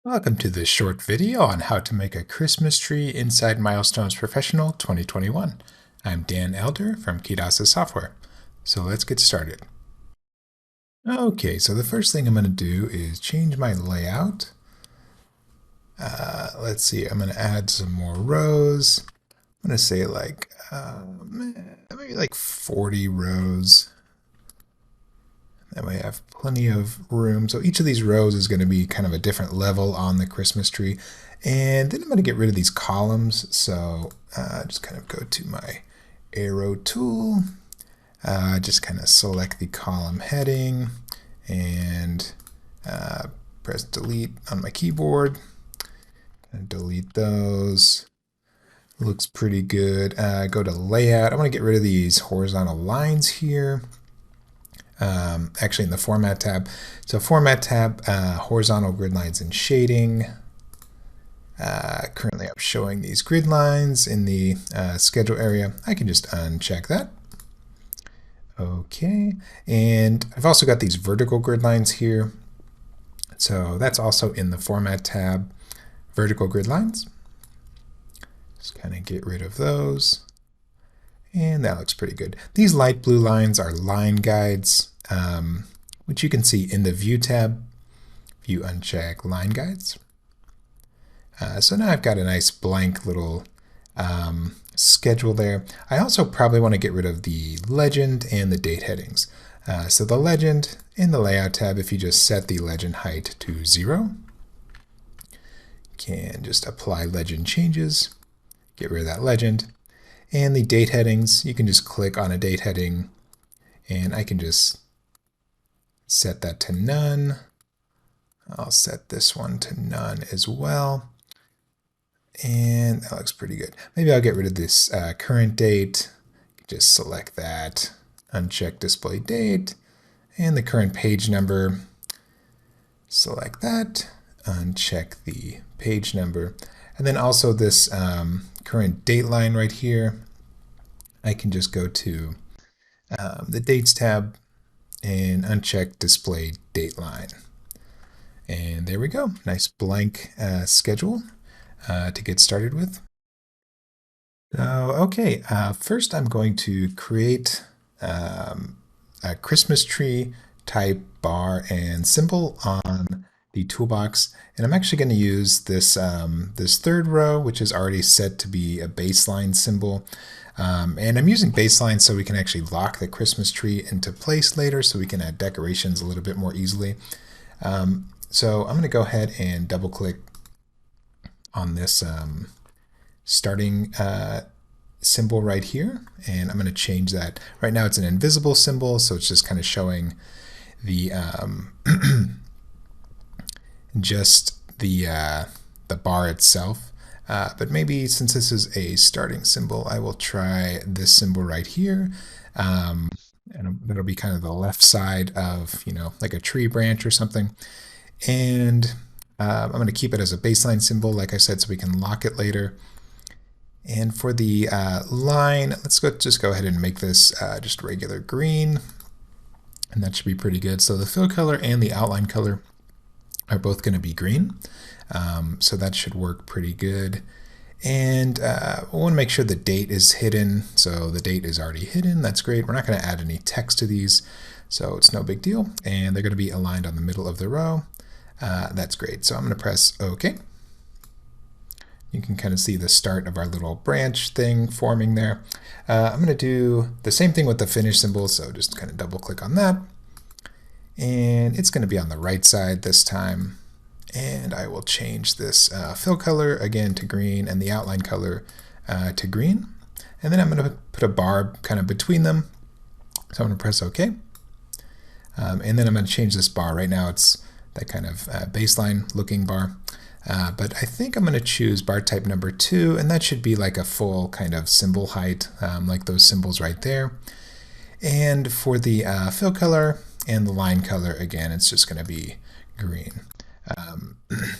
Welcome to this short video on how to make a Christmas tree inside Milestones Professional 2021. I'm Dan Elder from Kidasa Software. So let's get started. Okay, so the first thing I'm going to do is change my layout. Let's see, I'm going to add some more rows. I'm going to say maybe like 40 rows. That way I have plenty of room. So each of these rows is going to be kind of a different level on the Christmas tree. And then I'm going to get rid of these columns. So just kind of go to my arrow tool. Just kind of select the column heading and press delete on my keyboard. And delete those. Looks pretty good. Go to layout. I want to get rid of these horizontal lines here. Actually in the Format tab. So Format tab, horizontal grid lines and shading. Currently I'm showing these grid lines in the schedule area. I can just uncheck that. Okay, and I've also got these vertical grid lines here. So that's also in the Format tab, vertical grid lines. Just kind of get rid of those. And that looks pretty good. These light blue lines are line guides, which you can see in the View tab if you uncheck Line Guides. So now I've got a nice blank little schedule there. I also probably want to get rid of the legend and the date headings. So the legend in the Layout tab, if you just set the legend height to 0, you can just apply legend changes, get rid of that legend. And the date headings, you can just click on a date heading and I can just set that to none. I'll set this one to none as well. And that looks pretty good. Maybe I'll get rid of this current date. Just select that, uncheck display date, and the current page number. Select that, uncheck the page number. And then also this current date line right here, I can just go to the Dates tab and uncheck Display Date Line. And there we go. Nice blank schedule to get started with. Okay, first I'm going to create a Christmas tree type bar and symbol on the toolbox, and I'm actually going to use this this third row, which is already set to be a baseline symbol. And I'm using baseline so we can actually lock the Christmas tree into place later, so we can add decorations a little bit more easily. So I'm going to go ahead and double click on this starting symbol right here, and I'm going to change that. Right now it's an invisible symbol, so it's just kind of showing the just the bar itself. But maybe since this is a starting symbol, I will try this symbol right here. And that'll be kind of the left side of, like a tree branch or something. And I'm going to keep it as a baseline symbol, like I said, so we can lock it later. And for the line, let's just go ahead and make this just regular green. And that should be pretty good. So the fill color and the outline color are both going to be green. So that should work pretty good. And we want to make sure the date is hidden. So the date is already hidden. That's great. We're not going to add any text to these, so it's no big deal. And they're going to be aligned on the middle of the row. That's great. So I'm going to press OK. You can kind of see the start of our little branch thing forming there. I'm going to do the same thing with the finish symbol, so just kind of double click on that. And it's going to be on the right side this time. And I will change this fill color again to green and the outline color to green. And then I'm going to put a bar kind of between them. So I'm going to press OK. And then I'm going to change this bar. Right now it's that kind of baseline looking bar. But I think I'm going to choose bar type number 2, and that should be like a full kind of symbol height, like those symbols right there. And for the fill color and the line color, again, it's just going to be green.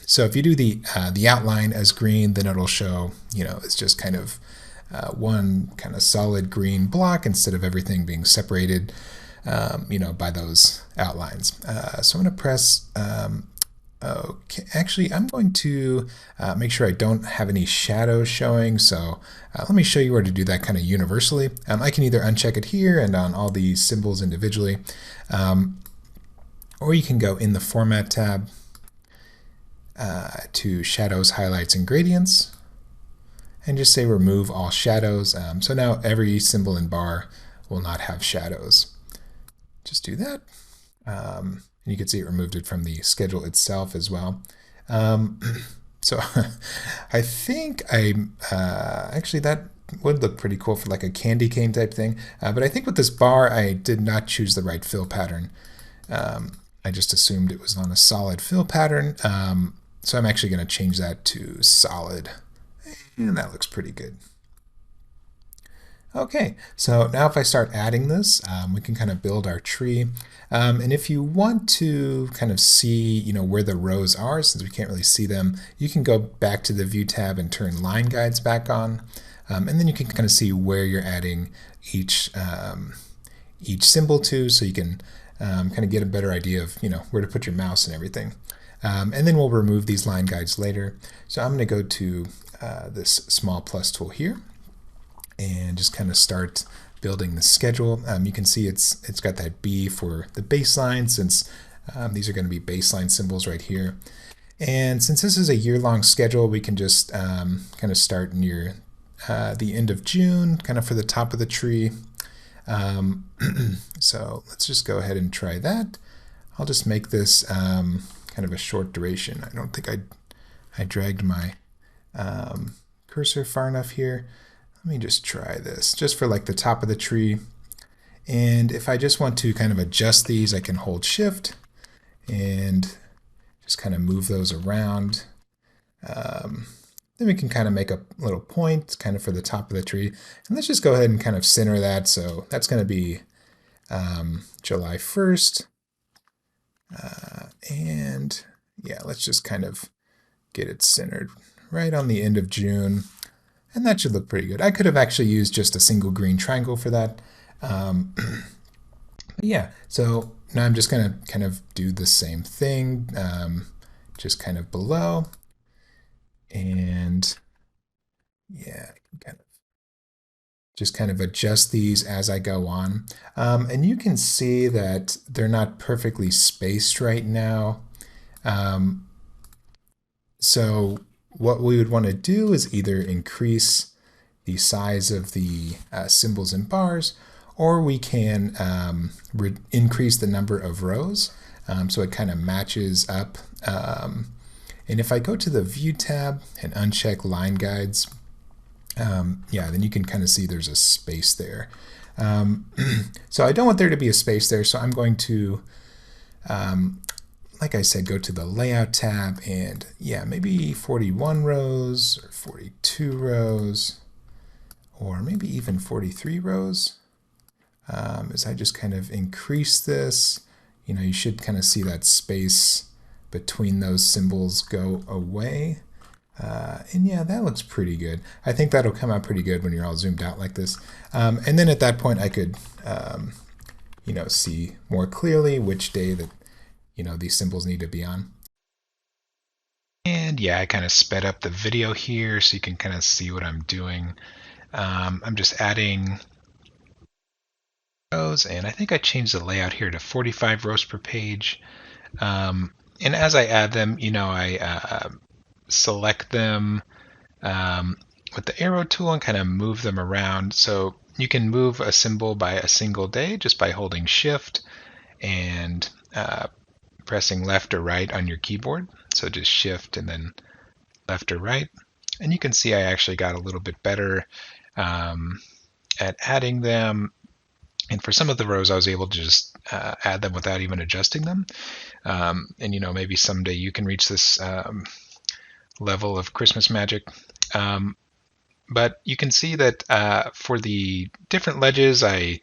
So if you do the outline as green, then it'll show, it's just kind of one kind of solid green block instead of everything being separated, by those outlines. So I'm going to press Okay, actually, I'm going to make sure I don't have any shadows showing. So let me show you where to do that kind of universally. I can either uncheck it here and on all these symbols individually, um, or you can go in the Format tab to Shadows, Highlights, and Gradients, and just say Remove All Shadows. So now every symbol and bar will not have shadows. Just do that. And you can see it removed it from the schedule itself as well. So I think actually that would look pretty cool for like a candy cane type thing. But I think with this bar, I did not choose the right fill pattern. I just assumed it was on a solid fill pattern. So I'm actually going to change that to solid. And that looks pretty good. Okay, so now if I start adding this, we can kind of build our tree. And if you want to kind of see, where the rows are, since we can't really see them, you can go back to the View tab and turn Line Guides back on. And then you can kind of see where you're adding each symbol to, so you can kind of get a better idea of, where to put your mouse and everything. And then we'll remove these line guides later. So I'm going to go to this small plus tool here and just kind of start building the schedule. You can see it's got that B for the baseline, since these are going to be baseline symbols right here. And since this is a year-long schedule, we can just kind of start near the end of June, kind of for the top of the tree. So let's just go ahead and try that. I'll just make this kind of a short duration. I don't think I dragged my cursor far enough here. Let me just try this, just for like the top of the tree. And if I just want to kind of adjust these, I can hold Shift and just kind of move those around. Then we can kind of make a little point kind of for the top of the tree. And let's just go ahead and kind of center that. So that's going to be July 1st. And yeah, let's just kind of get it centered right on the end of June. And that should look pretty good. I could have actually used just a single green triangle for that. But yeah, so now I'm just going to kind of do the same thing, just kind of below. And yeah, just kind of adjust these as I go on. And you can see that they're not perfectly spaced right now. So what we would want to do is either increase the size of the symbols and bars, or we can increase the number of rows so it kind of matches up. And if I go to the View tab and uncheck Line Guides, yeah, then you can kind of see there's a space there. So I don't want there to be a space there, so I'm going to like I said, go to the Layout tab and yeah, maybe 41 rows or 42 rows or maybe even 43 rows. As I just kind of increase this, you should kind of see that space between those symbols go away. And yeah, that looks pretty good. I think that'll come out pretty good when you're all zoomed out like this. And then at that point I could, see more clearly which day that these symbols need to be on. And yeah, I kind of sped up the video here so you can kind of see what I'm doing. I'm just adding rows, and I think I changed the layout here to 45 rows per page. And as I add them, I select them with the arrow tool and kind of move them around. So you can move a symbol by a single day just by holding Shift and pressing left or right on your keyboard. So just Shift and then left or right. And you can see I actually got a little bit better at adding them. And for some of the rows, I was able to just add them without even adjusting them. And maybe someday you can reach this level of Christmas magic. But you can see that for the different ledges, I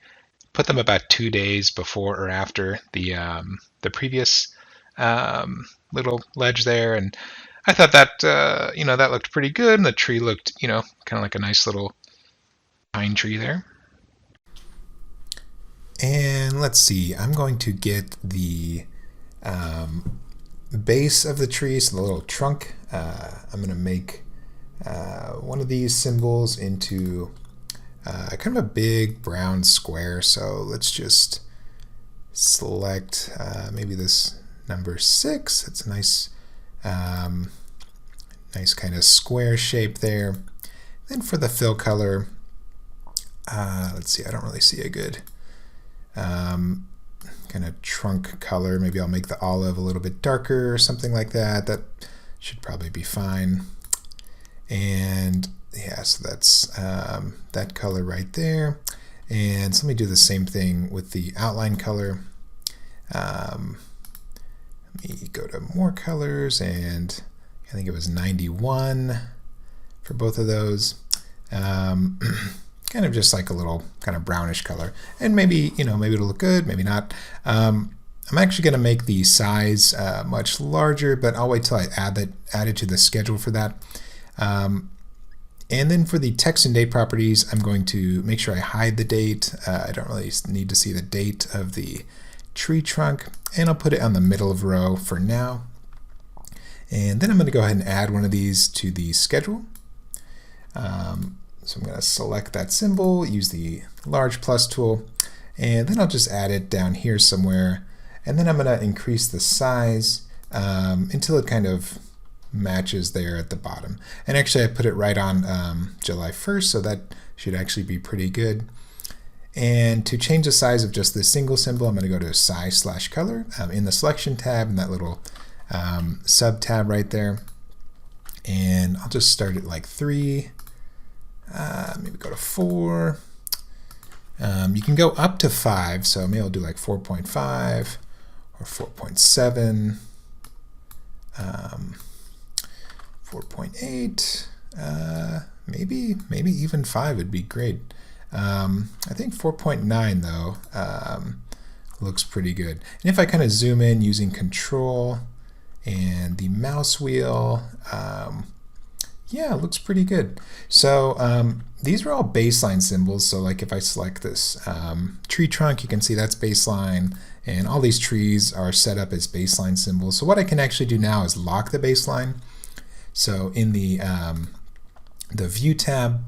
put them about 2 days before or after the previous little ledge there, and I thought that that looked pretty good, and the tree looked kind of like a nice little pine tree there. And let's see, I'm going to get the base of the tree, so the little trunk, I'm going to make one of these symbols into kind of a big brown square. So let's just select maybe this number 6. It's a nice, nice kind of square shape there. Then for the fill color, let's see, I don't really see a good kind of trunk color. Maybe I'll make the olive a little bit darker or something like that. That should probably be fine. And yeah, so that's that color right there. And so let me do the same thing with the outline color. Let me go to more colors, and I think it was 91 for both of those. Kind of just like a little kind of brownish color, and maybe maybe it'll look good, maybe not. I'm actually going to make the size much larger, but I'll wait till I add it to the schedule for that. And then for the text and date properties, I'm going to make sure I hide the date. I don't really need to see the date of the tree trunk, and I'll put it on the middle of row for now. And then I'm going to go ahead and add one of these to the schedule. So I'm going to select that symbol, use the large plus tool, and then I'll just add it down here somewhere. And then I'm going to increase the size until it kind of matches there at the bottom. And actually I put it right on July 1st, so that should actually be pretty good. And to change the size of just this single symbol, I'm going to go to size/color in the selection tab, in that little sub tab right there. And I'll just start at like 3, maybe go to 4. You can go up to 5, so maybe I'll do like 4.5 or 4.7, 4.8, maybe even 5 would be great. I think 4.9 though looks pretty good. And if I kind of zoom in using Control and the mouse wheel, yeah, it looks pretty good. So these are all baseline symbols. So like if I select this tree trunk, you can see that's baseline, and all these trees are set up as baseline symbols. So what I can actually do now is lock the baseline. So in the View tab,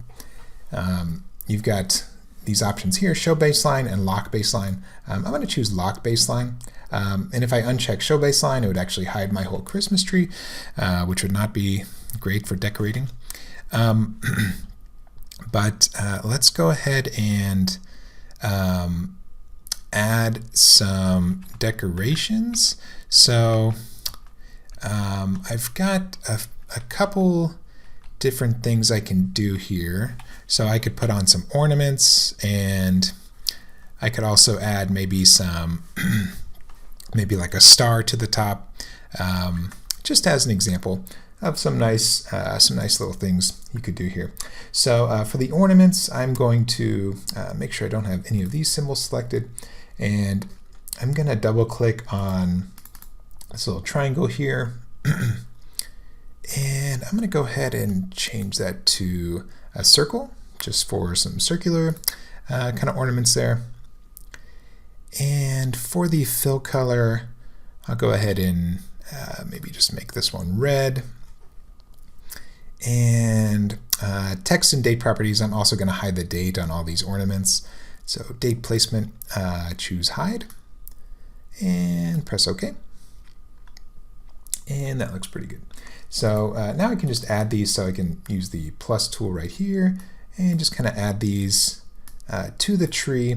you've got these options here, Show Baseline and Lock Baseline. I'm going to choose Lock Baseline. And if I uncheck Show Baseline, it would actually hide my whole Christmas tree, which would not be great for decorating. But let's go ahead and add some decorations. So I've got a couple different things I can do here. So I could put on some ornaments, and I could also add maybe some, maybe like a star to the top, just as an example of some nice little things you could do here. So for the ornaments, I'm going to make sure I don't have any of these symbols selected, and I'm going to double click on this little triangle here. And I'm going to go ahead and change that to a circle, just for some circular kind of ornaments there. And for the fill color, I'll go ahead and maybe just make this one red. And text and date properties, I'm also going to hide the date on all these ornaments. So date placement, choose hide, and press OK. And that looks pretty good. So now I can just add these, so I can use the plus tool right here and just kind of add these to the tree.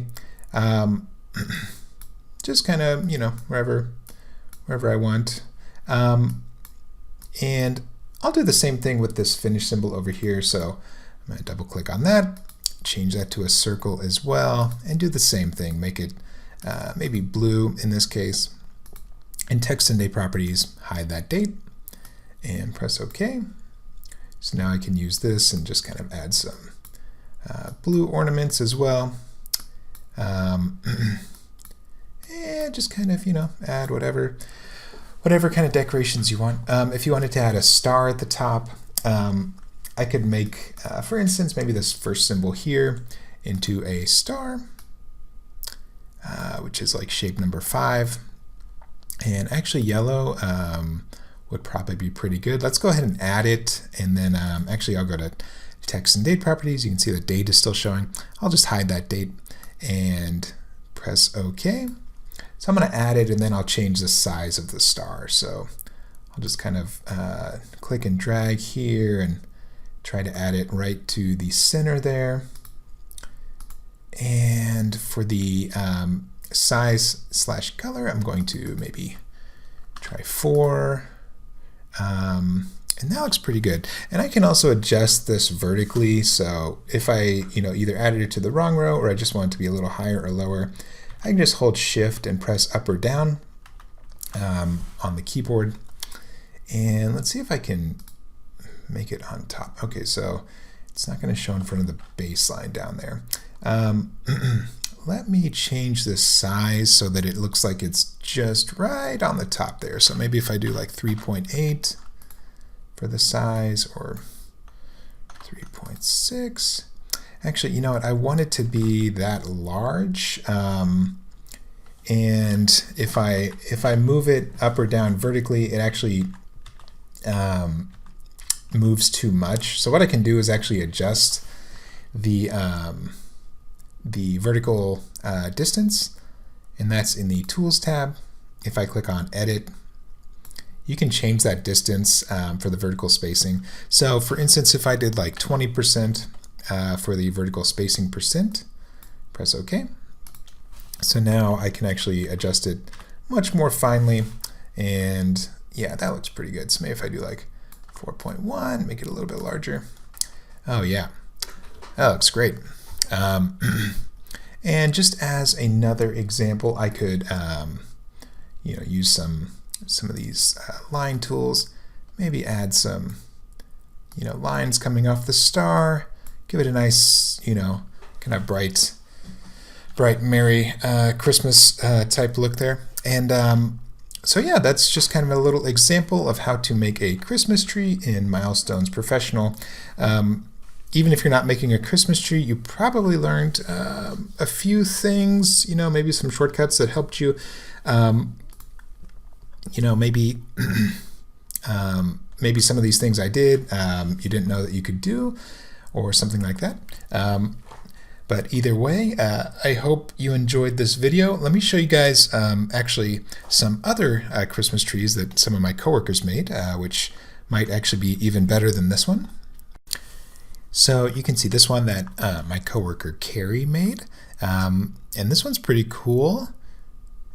Just kind of, wherever I want. And I'll do the same thing with this finish symbol over here. So I'm going to double click on that, change that to a circle as well, and do the same thing. Make it maybe blue in this case. And text and date properties, hide that date, and press OK. So now I can use this and just kind of add some blue ornaments as well. And just kind of, add whatever kind of decorations you want. If you wanted to add a star at the top, I could make, for instance, maybe this first symbol here into a star, which is like shape number 5. And actually yellow would probably be pretty good. Let's go ahead and add it, and then actually I'll go to text and date properties. You can see the date is still showing. I'll just hide that date and press OK. So I'm going to add it, and then I'll change the size of the star. So I'll just kind of click and drag here and try to add it right to the center there. And for the size / color, I'm going to maybe try 4. And that looks pretty good. And I can also adjust this vertically. So if I either added it to the wrong row or I just want it to be a little higher or lower, I can just hold Shift and press up or down on the keyboard. And let's see if I can make it on top. Okay, so it's not going to show in front of the baseline down there. Let me change the size so that it looks like it's just right on the top there. So maybe if I do like 3.8 for the size, or 3.6. Actually, you know what? I want it to be that large. And if I move it up or down vertically, it actually moves too much. So what I can do is actually adjust the vertical distance, and that's in the Tools tab. If I click on Edit, you can change that distance for the vertical spacing. So for instance, if I did like 20% for the vertical spacing %, press OK. So now I can actually adjust it much more finely, and yeah, that looks pretty good. So maybe if I do like 4.1, make it a little bit larger. Oh yeah, that looks great. And just as another example, I could use some of these line tools, maybe add some lines coming off the star, give it a nice kind of bright Merry Christmas type look there. And so yeah, that's just kind of a little example of how to make a Christmas tree in Milestones Professional. Even if you're not making a Christmas tree, you probably learned a few things, maybe some shortcuts that helped you. Maybe maybe some of these things I did you didn't know that you could do, or something like that. But either way, I hope you enjoyed this video. Let me show you guys actually some other Christmas trees that some of my coworkers made, which might actually be even better than this one. So you can see this one that my coworker Carrie made, and this one's pretty cool.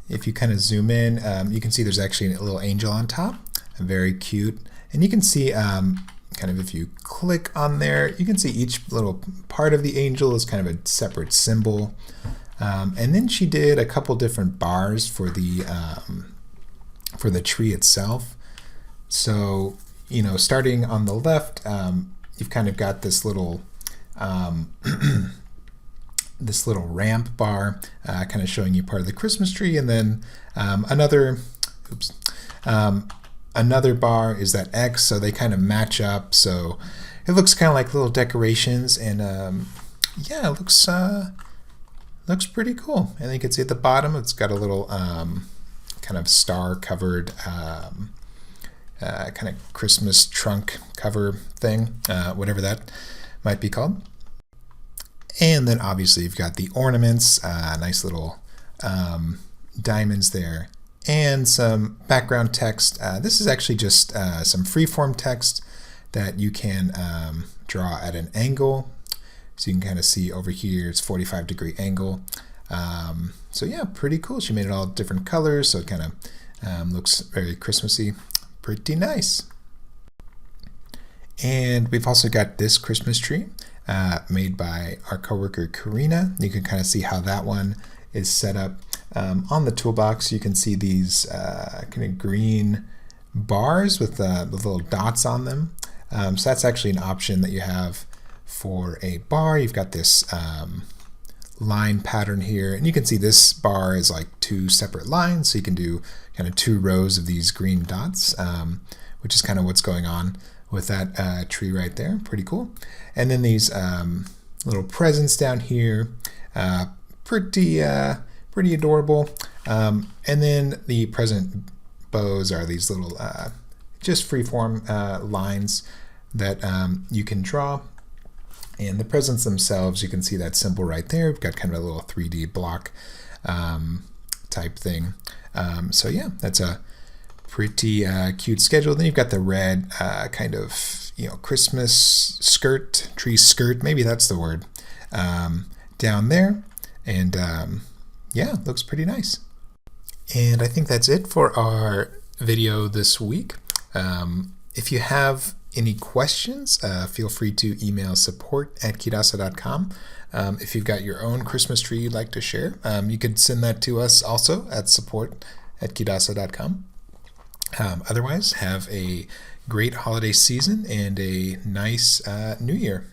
If you kind of zoom in, you can see there's actually a little angel on top, very cute. And you can see kind of if you click on there, you can see each little part of the angel is kind of a separate symbol. And then she did a couple different bars for the tree itself. So starting on the left, you've kind of got this little this little ramp bar kind of showing you part of the Christmas tree, and then another bar is that X, so they kind of match up, so it looks kind of like little decorations, and yeah, it looks pretty cool. And you can see at the bottom it's got a little kind of star covered kind of Christmas trunk cover thing, whatever that might be called. And then obviously you've got the ornaments, nice little diamonds there, and some background text. This is actually just some freeform text that you can draw at an angle. So you can kind of see over here, it's 45-degree angle. So yeah, pretty cool. She made it all different colors, so it kind of looks very Christmassy. Pretty nice. And we've also got this Christmas tree made by our coworker Karina. You can kind of see how that one is set up. On the toolbox, you can see these kind of green bars with the little dots on them. So that's actually an option that you have for a bar. You've got this line pattern here, and you can see this bar is like 2 separate lines, so you can do kind of 2 rows of these green dots, which is kind of what's going on with that tree right there. Pretty cool. And then these little presents down here, pretty adorable. And then the present bows are these little just freeform lines that you can draw. And the presents themselves, you can see that symbol right there. We've got kind of a little 3D block type thing. So yeah, that's a pretty cute schedule. Then you've got the red kind of, Christmas skirt, tree skirt, maybe that's the word, down there. And yeah, looks pretty nice. And I think that's it for our video this week. If you have any questions, feel free to email support@kidasa.com. If you've got your own Christmas tree you'd like to share, you could send that to us also at support@kidasa.com. Otherwise, have a great holiday season and a nice new year.